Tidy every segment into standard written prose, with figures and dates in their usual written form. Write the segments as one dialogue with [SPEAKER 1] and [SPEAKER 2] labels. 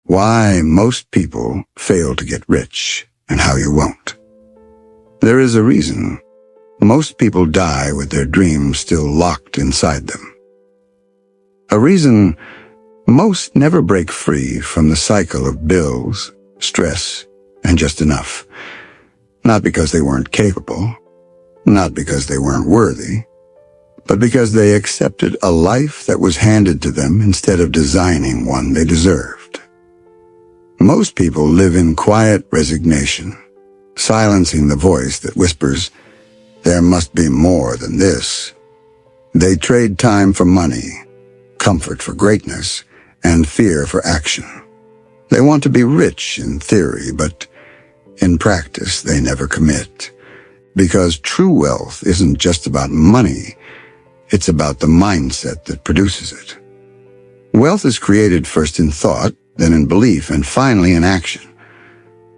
[SPEAKER 1] Why most people fail to get rich and how you won't. There is a reason. Most people die with their dreams still locked inside them. A reason most never break free from the cycle of bills, stress, and just enough. Not because they weren't capable, not because they weren't worthy, but because they accepted a life that was handed to them instead of designing one they deserved. Most people live in quiet resignation, silencing the voice that whispers, "There must be more than this." They trade time for money, comfort for greatness, and fear for action. They want to be rich in theory, but in practice they never commit. Because true wealth isn't just about money, it's about the mindset that produces it. Wealth is created first in thought, then in belief, and finally in action.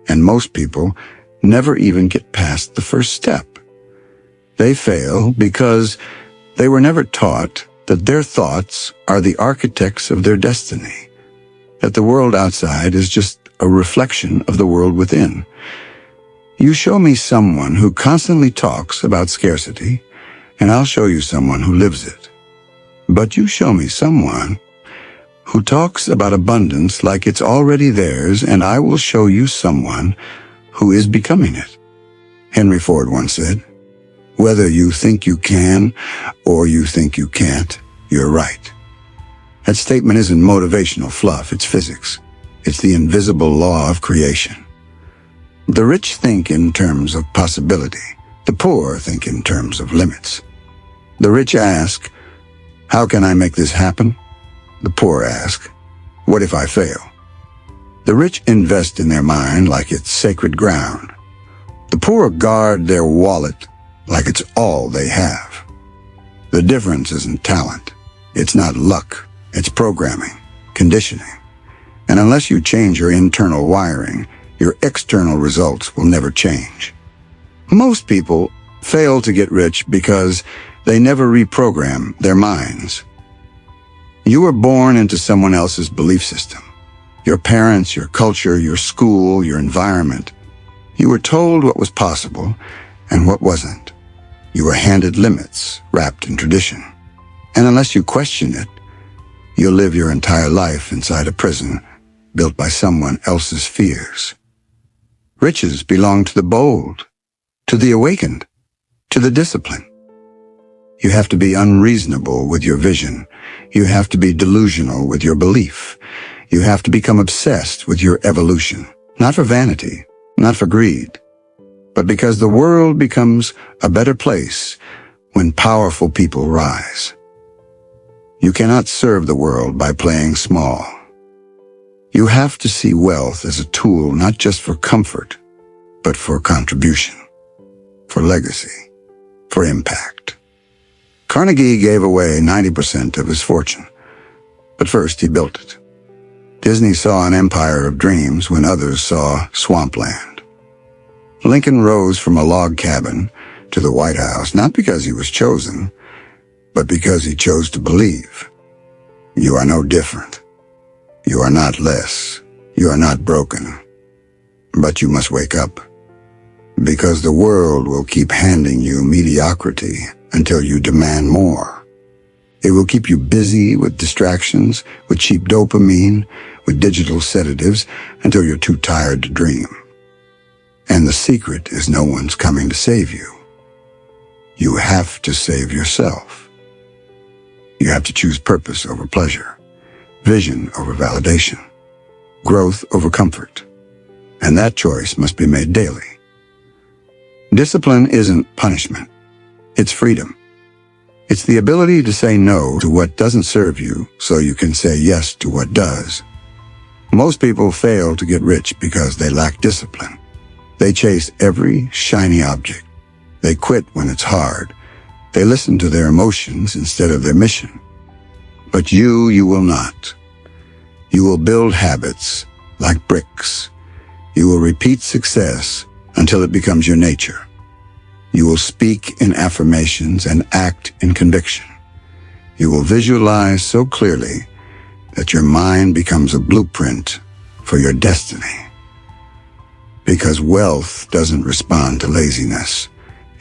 [SPEAKER 1] And most people never even get past the first step. They fail because they were never taught that their thoughts are the architects of their destiny, that the world outside is just a reflection of the world within. You show me someone who constantly talks about scarcity, and I'll show you someone who lives it. But you show me someone who talks about abundance like it's already theirs, and I will show you someone who is becoming it. Henry Ford once said, "Whether you think you can or you think you can't, you're right." That statement isn't motivational fluff, it's physics. It's the invisible law of creation. The rich think in terms of possibility. The poor think in terms of limits. The rich ask, "How can I make this happen?" The poor ask, "What if I fail?" The rich invest in their mind like it's sacred ground. The poor guard their wallet like it's all they have. The difference isn't talent. It's not luck. It's programming, conditioning. And unless you change your internal wiring, your external results will never change. Most people fail to get rich because they never reprogram their minds. You were born into someone else's belief system. Your parents, your culture, your school, your environment. You were told what was possible and what wasn't. You were handed limits wrapped in tradition. And unless you question it, you'll live your entire life inside a prison built by someone else's fears. Riches belong to the bold, to the awakened, to the disciplined. You have to be unreasonable with your vision. You have to be delusional with your belief. You have to become obsessed with your evolution, not for vanity, not for greed, but because the world becomes a better place when powerful people rise. You cannot serve the world by playing small. You have to see wealth as a tool not just for comfort, but for contribution, for legacy, for impact. Carnegie gave away 90% of his fortune, but first he built it. Disney saw an empire of dreams when others saw swampland. Lincoln rose from a log cabin to the White House not because he was chosen, but because he chose to believe. You are no different. You are not less. You are not broken. But you must wake up, because the world will keep handing you mediocrity until you demand more. It will keep you busy with distractions, with cheap dopamine, with digital sedatives, until you're too tired to dream. And the secret is no one's coming to save you. You have to save yourself. You have to choose purpose over pleasure, vision over validation, growth over comfort. And that choice must be made daily. Discipline isn't punishment. It's freedom. It's the ability to say no to what doesn't serve you so you can say yes to what does. Most people fail to get rich because they lack discipline. They chase every shiny object. They quit when it's hard. They listen to their emotions instead of their mission. But you will not. You will build habits like bricks. You will repeat success until it becomes your nature. You will speak in affirmations and act in conviction. You will visualize so clearly that your mind becomes a blueprint for your destiny. Because wealth doesn't respond to laziness.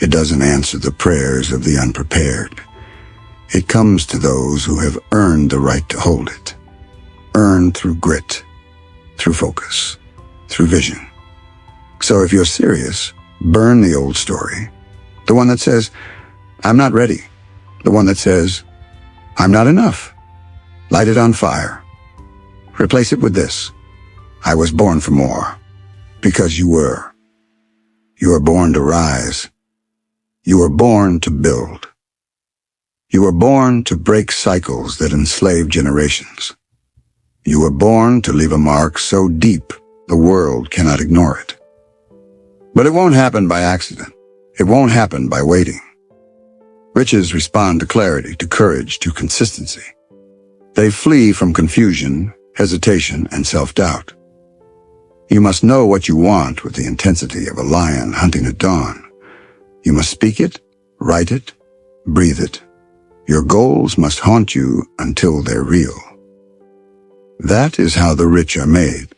[SPEAKER 1] It doesn't answer the prayers of the unprepared. It comes to those who have earned the right to hold it. Earned through grit, through focus, through vision. So if you're serious, burn the old story. The one that says, I'm not ready. The one that says, I'm not enough. Light it on fire. Replace it with this. I was born for more. Because you were. You were born to rise. You were born to build. You were born to break cycles that enslave generations. You were born to leave a mark so deep the world cannot ignore it. But it won't happen by accident. It won't happen by waiting. Riches respond to clarity, to courage, to consistency. They flee from confusion, hesitation, and self-doubt. You must know what you want with the intensity of a lion hunting at dawn. You must speak it, write it, breathe it. Your goals must haunt you until they're real. That is how the rich are made.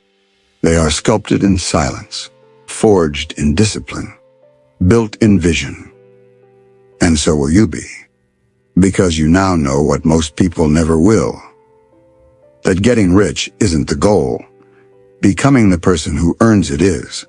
[SPEAKER 1] They are sculpted in silence, forged in discipline, built in vision. And so will you be, because you now know what most people never will. That getting rich isn't the goal. Becoming the person who earns it is.